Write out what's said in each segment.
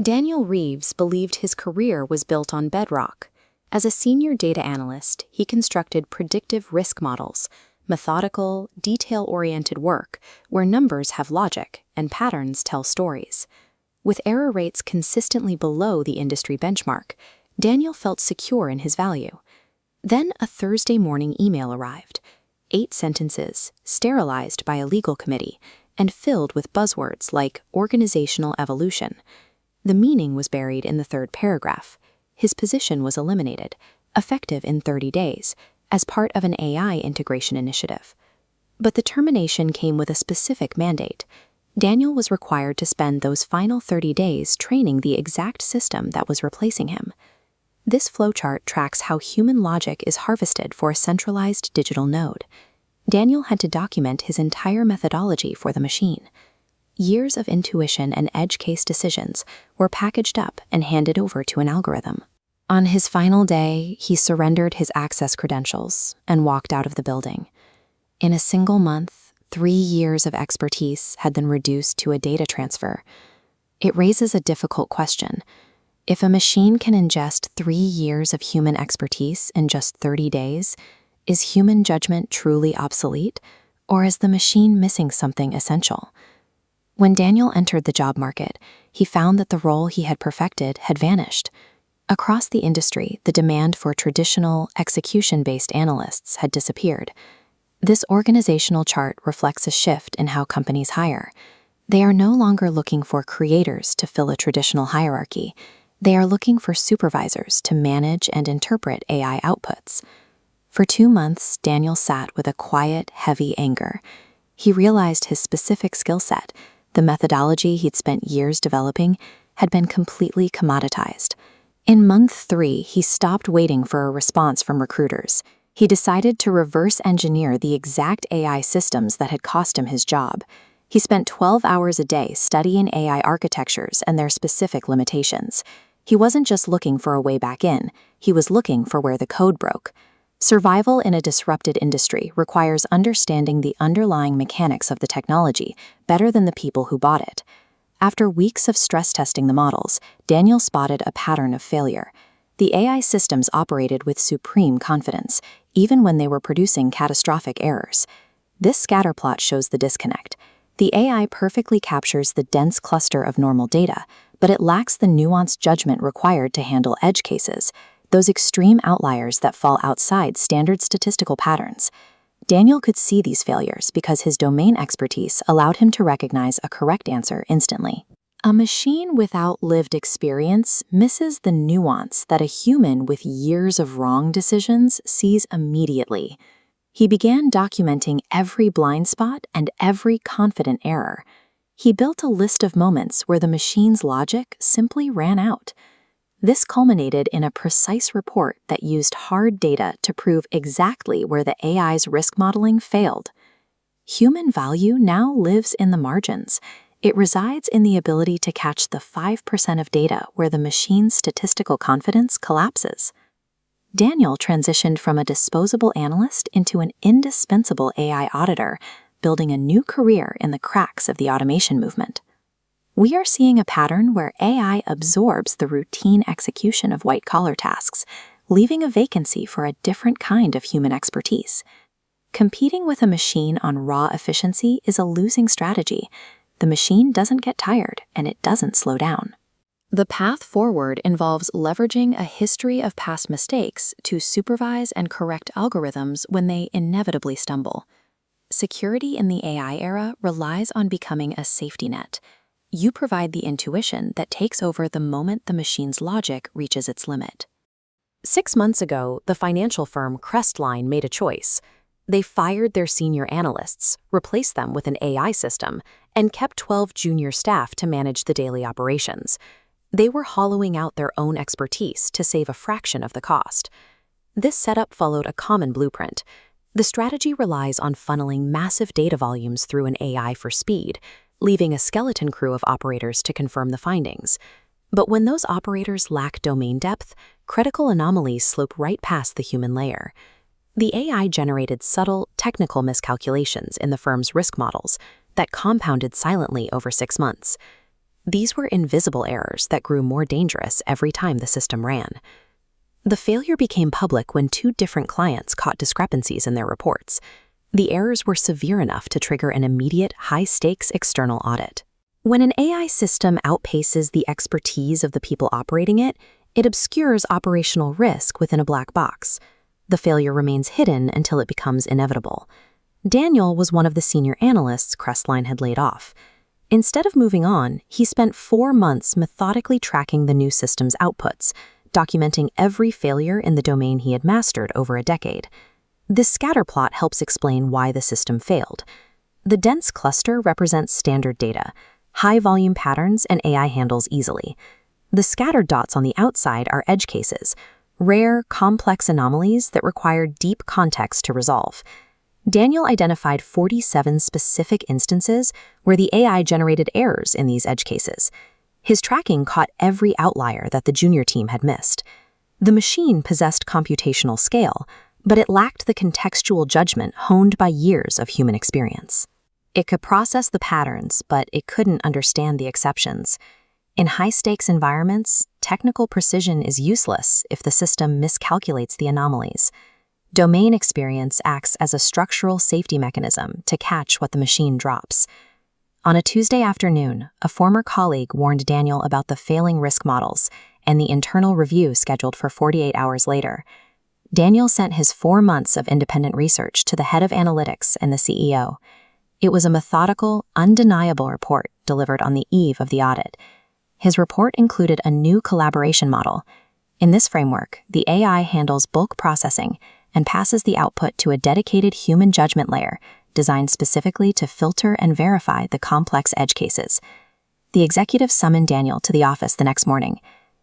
Daniel Reeves believed his career was built on bedrock. As a senior data analyst, he constructed predictive risk models, methodical, detail-oriented work where numbers have logic and patterns tell stories. With error rates consistently below the industry benchmark, Daniel felt secure in his value. Then a Thursday morning email arrived. 8 sentences, sterilized by a legal committee, and filled with buzzwords like organizational evolution. The meaning was buried in the 3rd paragraph. His position was eliminated, effective in 30 days, as part of an AI integration initiative. But the termination came with a specific mandate. Daniel was required to spend those final 30 days training the exact system that was replacing him. This flowchart tracks how human logic is harvested for a centralized digital node. Daniel had to document his entire methodology for the machine. Years of intuition and edge case decisions were packaged up and handed over to an algorithm. On his final day, he surrendered his access credentials and walked out of the building. In a single month, 3 years of expertise had been reduced to a data transfer. It raises a difficult question. If a machine can ingest 3 years of human expertise in just 30 days, is human judgment truly obsolete, or is the machine missing something essential? When Daniel entered the job market, he found that the role he had perfected had vanished. Across the industry, the demand for traditional, execution-based analysts had disappeared. This organizational chart reflects a shift in how companies hire. They are no longer looking for creators to fill a traditional hierarchy. They are looking for supervisors to manage and interpret AI outputs. For 2 months, Daniel sat with a quiet, heavy anger. He realized his specific skill set, the methodology he'd spent years developing, had been completely commoditized. In month 3, he stopped waiting for a response from recruiters. He decided to reverse engineer the exact AI systems that had cost him his job. He spent 12 hours a day studying AI architectures and their specific limitations. He wasn't just looking for a way back in, he was looking for where the code broke. Survival in a disrupted industry requires understanding the underlying mechanics of the technology better than the people who bought it. After weeks of stress testing the models, Daniel spotted a pattern of failure. The AI systems operated with supreme confidence, even when they were producing catastrophic errors. This scatterplot shows the disconnect. The AI perfectly captures the dense cluster of normal data, but it lacks the nuanced judgment required to handle edge cases, those extreme outliers that fall outside standard statistical patterns. Daniel could see these failures because his domain expertise allowed him to recognize a correct answer instantly. A machine without lived experience misses the nuance that a human with years of wrong decisions sees immediately. He began documenting every blind spot and every confident error. He built a list of moments where the machine's logic simply ran out. This culminated in a precise report that used hard data to prove exactly where the AI's risk modeling failed. Human value now lives in the margins. It resides in the ability to catch the 5% of data where the machine's statistical confidence collapses. Daniel transitioned from a disposable analyst into an indispensable AI auditor, building a new career in the cracks of the automation movement. We are seeing a pattern where AI absorbs the routine execution of white-collar tasks, leaving a vacancy for a different kind of human expertise. Competing with a machine on raw efficiency is a losing strategy. The machine doesn't get tired, and it doesn't slow down. The path forward involves leveraging a history of past mistakes to supervise and correct algorithms when they inevitably stumble. Security in the AI era relies on becoming a safety net. You provide the intuition that takes over the moment the machine's logic reaches its limit. 6 months ago, the financial firm Crestline made a choice. They fired their senior analysts, replaced them with an AI system, and kept 12 junior staff to manage the daily operations. They were hollowing out their own expertise to save a fraction of the cost. This setup followed a common blueprint. The strategy relies on funneling massive data volumes through an AI for speed, leaving a skeleton crew of operators to confirm the findings. But when those operators lack domain depth, critical anomalies slope right past the human layer. The AI generated subtle, technical miscalculations in the firm's risk models that compounded silently over 6 months. These were invisible errors that grew more dangerous every time the system ran. The failure became public when two different clients caught discrepancies in their reports. The errors were severe enough to trigger an immediate, high-stakes external audit. When an AI system outpaces the expertise of the people operating it, it obscures operational risk within a black box. The failure remains hidden until it becomes inevitable. Daniel was one of the senior analysts Crestline had laid off. Instead of moving on, he spent 4 months methodically tracking the new system's outputs, documenting every failure in the domain he had mastered over a decade. This scatterplot helps explain why the system failed. The dense cluster represents standard data, high-volume patterns, and AI handles easily. The scattered dots on the outside are edge cases, rare, complex anomalies that require deep context to resolve. Daniel identified 47 specific instances where the AI generated errors in these edge cases. His tracking caught every outlier that the junior team had missed. The machine possessed computational scale, but it lacked the contextual judgment honed by years of human experience. It could process the patterns, but it couldn't understand the exceptions. In high-stakes environments, technical precision is useless if the system miscalculates the anomalies. Domain experience acts as a structural safety mechanism to catch what the machine drops. On a Tuesday afternoon, a former colleague warned Daniel about the failing risk models and the internal review scheduled for 48 hours later. Daniel sent his 4 months of independent research to the head of analytics and the CEO. It was a methodical, undeniable report delivered on the eve of the audit. His report included a new collaboration model. In this framework, the AI handles bulk processing and passes the output to a dedicated human judgment layer designed specifically to filter and verify the complex edge cases. The executive summoned Daniel to the office the next morning.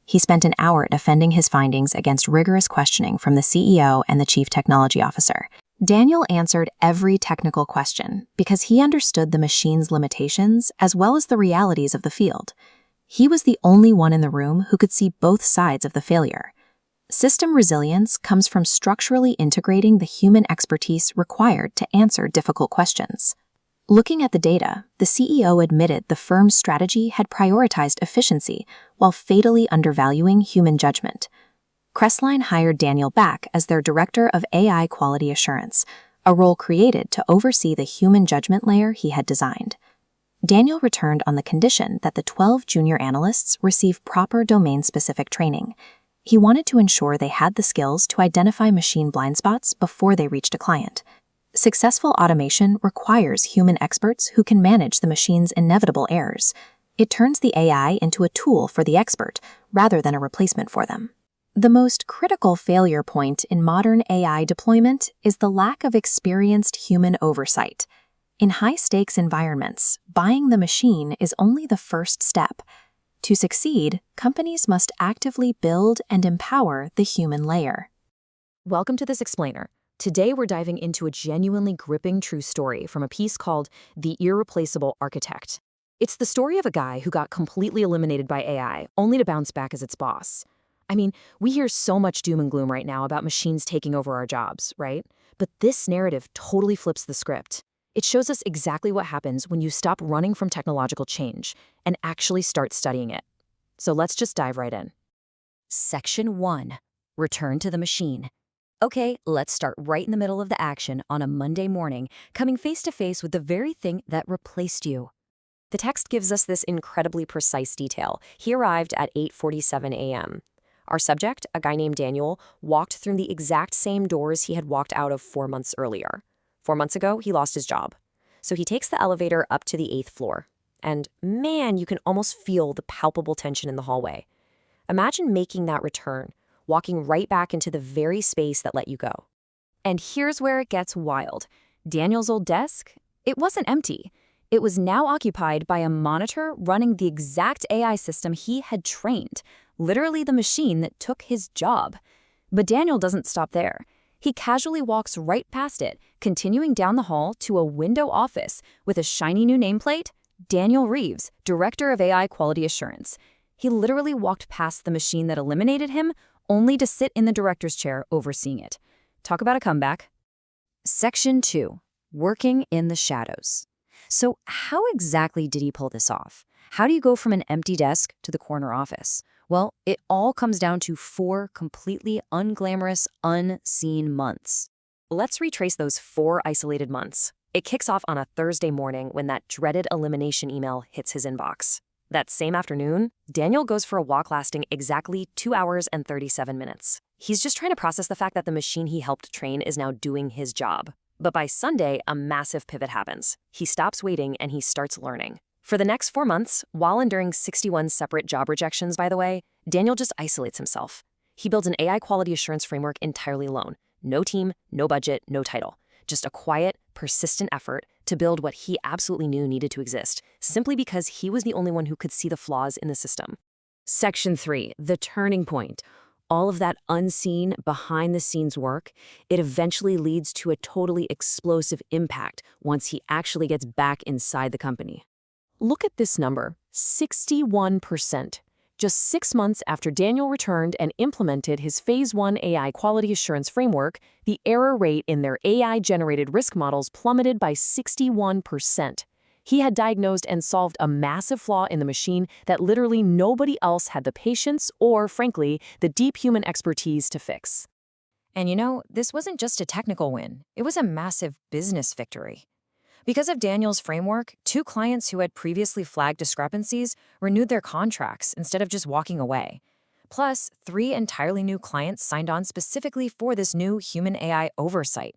He spent an hour defending his findings against rigorous questioning from the CEO and the chief technology officer. Daniel answered every technical question because he understood the machine's limitations as well as the realities of the field. He was the only one in the room who could see both sides of the failure. System resilience comes from structurally integrating the human expertise required to answer difficult questions. Looking at the data, the CEO admitted the firm's strategy had prioritized efficiency while fatally undervaluing human judgment. Crestline hired Daniel back as their director of AI quality assurance, a role created to oversee the human judgment layer he had designed. Daniel returned on the condition that the 12 junior analysts receive proper domain-specific training. He wanted to ensure they had the skills to identify machine blind spots before they reached a client. Successful automation requires human experts who can manage the machine's inevitable errors. It turns the AI into a tool for the expert rather than a replacement for them. The most critical failure point in modern AI deployment is the lack of experienced human oversight. In high-stakes environments, buying the machine is only the first step. To succeed, companies must actively build and empower the human layer. Welcome to this explainer. Today we're diving into a genuinely gripping true story from a piece called The Irreplaceable Architect. It's the story of a guy who got completely eliminated by AI, only to bounce back as its boss. I mean, we hear so much doom and gloom right now about machines taking over our jobs, right? But this narrative totally flips the script. It shows us exactly what happens when you stop running from technological change and actually start studying it. So let's just dive right in. Section 1. Return to the machine. Okay, let's start right in the middle of the action on a Monday morning, coming face to face with the very thing that replaced you. The text gives us this incredibly precise detail. He arrived at 8:47 a.m. Our subject, a guy named Daniel, walked through the exact same doors he had walked out of 4 months earlier. 4 months ago, he lost his job. So he takes the elevator up to the 8th floor. And man, you can almost feel the palpable tension in the hallway. Imagine making that return, walking right back into the very space that let you go. And here's where it gets wild. Daniel's old desk, it wasn't empty. It was now occupied by a monitor running the exact AI system he had trained, literally the machine that took his job. But Daniel doesn't stop there. He casually walks right past it, continuing down the hall to a window office with a shiny new nameplate, Daniel Reeves, Director of AI Quality Assurance. He literally walked past the machine that eliminated him, only to sit in the director's chair overseeing it. Talk about a comeback. Section 2. Working in the shadows. So how exactly did he pull this off? How do you go from an empty desk to the corner office? Well, it all comes down to 4 completely unglamorous, unseen months. Let's retrace those 4 isolated months. It kicks off on a Thursday morning when that dreaded elimination email hits his inbox. That same afternoon, Daniel goes for a walk lasting exactly 2 hours and 37 minutes. He's just trying to process the fact that the machine he helped train is now doing his job. But by Sunday, a massive pivot happens. He stops waiting and he starts learning. For the next 4 months, while enduring 61 separate job rejections, by the way, Daniel just isolates himself. He builds an AI quality assurance framework entirely alone. No team, no budget, no title. Just a quiet, persistent effort to build what he absolutely knew needed to exist, simply because he was the only one who could see the flaws in the system. Section 3, the turning point. All of that unseen, behind-the-scenes work, it eventually leads to a totally explosive impact once he actually gets back inside the company. Look at this number, 61%. Just 6 months after Daniel returned and implemented his Phase 1 AI quality assurance framework, the error rate in their AI-generated risk models plummeted by 61%. He had diagnosed and solved a massive flaw in the machine that literally nobody else had the patience or, frankly, the deep human expertise to fix. And this wasn't just a technical win. It was a massive business victory. Because of Daniel's framework, 2 clients who had previously flagged discrepancies renewed their contracts instead of just walking away. Plus, 3 entirely new clients signed on specifically for this new human AI oversight.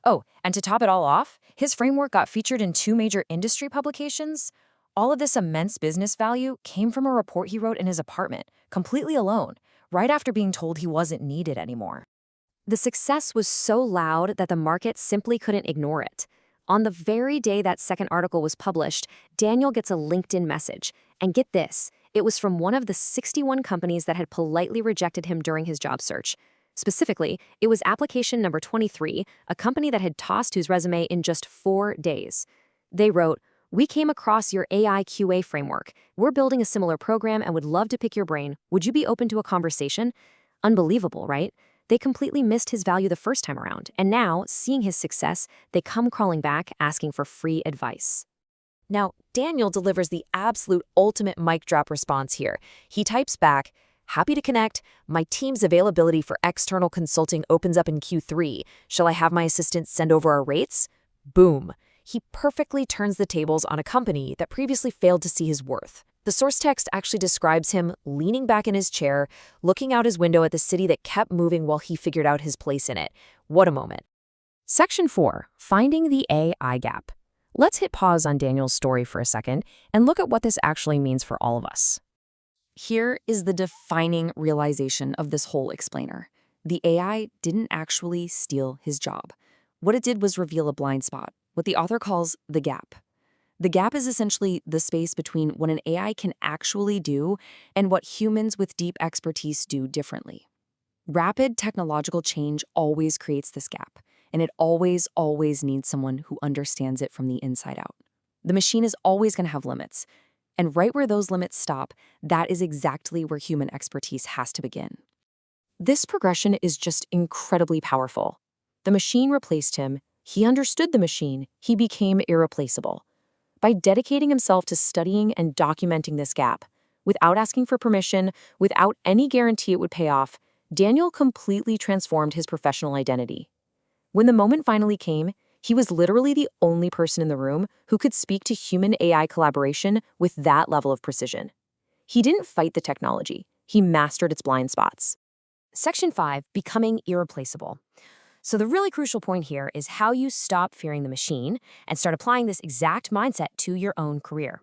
Oh, and to top it all off, his framework got featured in 2 major industry publications. All of this immense business value came from a report he wrote in his apartment, completely alone, right after being told he wasn't needed anymore. The success was so loud that the market simply couldn't ignore it. On the very day that second article was published, Daniel gets a LinkedIn message. And get this, it was from one of the 61 companies that had politely rejected him during his job search. Specifically, it was application number 23, a company that had tossed his resume in just 4 days. They wrote, "We came across your AI QA framework. We're building a similar program and would love to pick your brain. Would you be open to a conversation?" Unbelievable, right? They completely missed his value the first time around, and now, seeing his success, they come crawling back asking for free advice. Now, Daniel delivers the absolute ultimate mic drop response here. He types back, "Happy to connect. My team's availability for external consulting opens up in Q3. Shall I have my assistant send over our rates?" Boom. He perfectly turns the tables on a company that previously failed to see his worth. The source text actually describes him leaning back in his chair, looking out his window at the city that kept moving while he figured out his place in it. What a moment. Section 4, Finding the AI Gap. Let's hit pause on Daniel's story for a second and look at what this actually means for all of us. Here is the defining realization of this whole explainer. The AI didn't actually steal his job. What it did was reveal a blind spot, what the author calls the gap. The gap is essentially the space between what an AI can actually do and what humans with deep expertise do differently. Rapid technological change always creates this gap, and it always needs someone who understands it from the inside out. The machine is always going to have limits, and right where those limits stop, that is exactly where human expertise has to begin. This progression is just incredibly powerful. The machine replaced him, he understood the machine, he became irreplaceable. By dedicating himself to studying and documenting this gap, without asking for permission, without any guarantee it would pay off, Daniel completely transformed his professional identity. When the moment finally came, he was literally the only person in the room who could speak to human-AI collaboration with that level of precision. He didn't fight the technology, he mastered its blind spots. Section 5, Becoming Irreplaceable. So the really crucial point here is how you stop fearing the machine and start applying this exact mindset to your own career.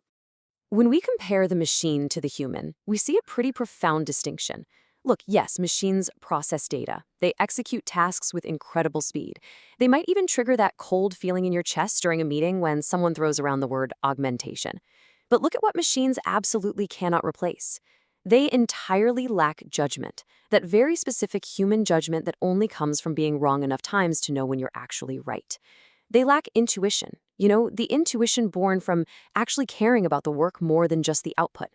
When we compare the machine to the human, we see a pretty profound distinction. Look, yes, machines process data. They execute tasks with incredible speed. They might even trigger that cold feeling in your chest during a meeting when someone throws around the word augmentation. But look at what machines absolutely cannot replace. They entirely lack judgment, that very specific human judgment that only comes from being wrong enough times to know when you're actually right. They lack intuition, the intuition born from actually caring about the work more than just the output.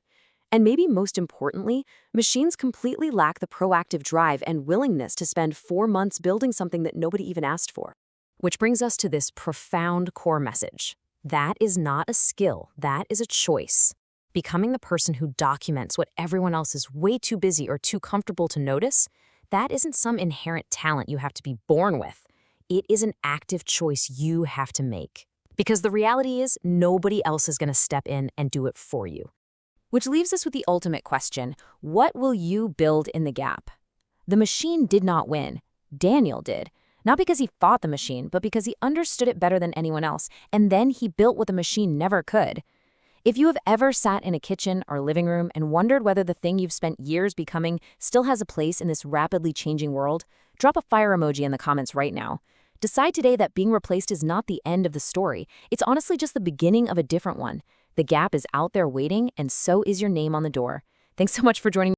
And maybe most importantly, machines completely lack the proactive drive and willingness to spend 4 months building something that nobody even asked for. Which brings us to this profound core message. That is not a skill, that is a choice. Becoming the person who documents what everyone else is way too busy or too comfortable to notice, that isn't some inherent talent you have to be born with. It is an active choice you have to make. Because the reality is, nobody else is going to step in and do it for you. Which leaves us with the ultimate question: what will you build in the gap? The machine did not win. Daniel did. Not because he fought the machine, but because he understood it better than anyone else, and then he built what the machine never could. If you have ever sat in a kitchen or living room and wondered whether the thing you've spent years becoming still has a place in this rapidly changing world, drop a fire emoji in the comments right now. Decide today that being replaced is not the end of the story. It's honestly just the beginning of a different one. The gap is out there waiting, and so is your name on the door. Thanks so much for joining me.